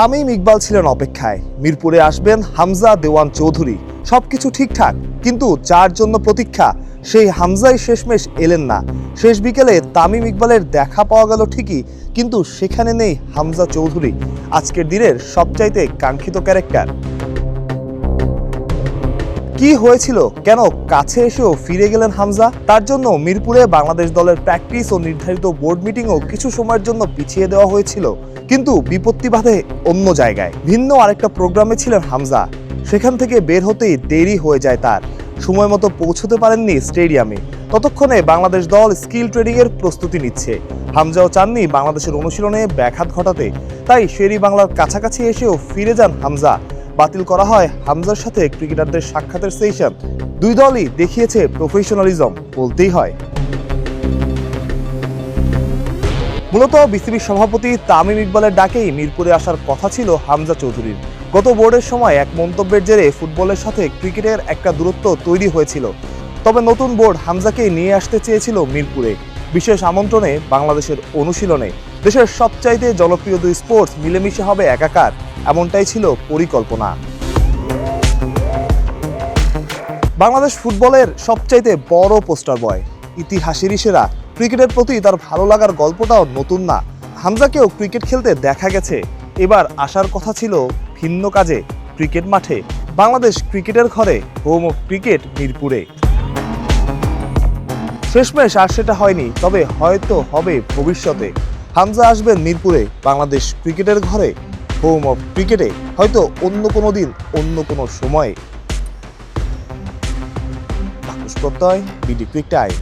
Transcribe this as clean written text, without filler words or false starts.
তামিম ইকবাল ছিলেন অপেক্ষায়, মিরপুরে আসবেন হামজা দেওয়ান চৌধুরী। সবকিছু ঠিকঠাক, কিন্তু যার জন্য প্রতীক্ষা সেই হামজাই শেষমেশ এলেন না। শেষ বিকেলে তামিম ইকবালের দেখা পাওয়া গেল ঠিকই, কিন্তু সেখানে নেই হামজা চৌধুরী, আজকের দিনের সবচাইতে কাঙ্ক্ষিত ক্যারেক্টার। কি হয়েছিল, কেন কাছে এসেও ফিরে গেলেন হামজা? তার জন্য মিরপুরে বাংলাদেশ দলের প্র্যাকটিস ও নির্ধারিত বোর্ড মিটিংও কিছু সময়ের জন্য পিছিয়ে দেওয়া হয়েছিল। কিন্তু বিপত্তি বাধে অন্য জায়গায়। ভিন্ন আরেকটা প্রোগ্রামে ছিলেন হামজা, সেখান থেকে বের হতেই দেরি হয়ে যায় তার। সময় মতো পৌঁছতে পারেননি স্টেডিয়ামে। ততক্ষণে বাংলাদেশ দল স্কিল ট্রেনিং এর প্রস্তুতি নিচ্ছে। হামজাও চাননি বাংলাদেশের অনুশীলনে ব্যাঘাত ঘটাতে, তাই শেরি বাংলার কাছাকাছি এসেও ফিরে যান হামজা। বাতিল করা হয় হামজার সাথে ক্রিকেটারদের সাক্ষাতের সেশন। দুই দলই দেখিয়েছে প্রফেশনালিজম, বলতেই হয়। মূলত বিসিবির সভাপতি তামিম ইকবালের ডাকেই মিরপুরে আসার কথা ছিল হামজা চৌধুরীর। গত বোর্ডের সময় এক মন্তব্যের জেরে ফুটবলের সাথে ক্রিকেটের একটা দূরত্ব তৈরি হয়েছিল। তবে নতুন বোর্ড হামজাকে নিয়ে আসতে চেয়েছিল মিরপুরে, বিশেষ আমন্ত্রণে বাংলাদেশের অনুশীলনে। দেশের সবচাইতে জনপ্রিয় দুই স্পোর্টস মিলেমিশে হবে একাকার, এমনটাই ছিল পরিকল্পনা। বাংলাদেশ ফুটবলের সবচাইতে বড় পোস্টার বয়, ইতিহাসেরই সেরা। ক্রিকেটের প্রতি তার ভালো লাগার গল্পটাও নতুন না। হামজাকেও ক্রিকেট খেলতে দেখা গেছে। এবার আসার কথা ছিল ভিন্ন কাজে, ক্রিকেট মাঠে। বাংলাদেশ ক্রিকেটের ঘরে, হোম অফ ক্রিকেট মিরপুরে। শেষমেশ আর সেটা হয়নি, তবে হয়তো হবে ভবিষ্যতে। হামজা আসবেন মিরপুরে, বাংলাদেশ ক্রিকেটের ঘরে, হোম অফ ক্রিকেটে, হয়তো অন্য কোনো দিন, অন্য কোনো সময়ে। প্রত্যয়, বিডি ক্রিক টাইম।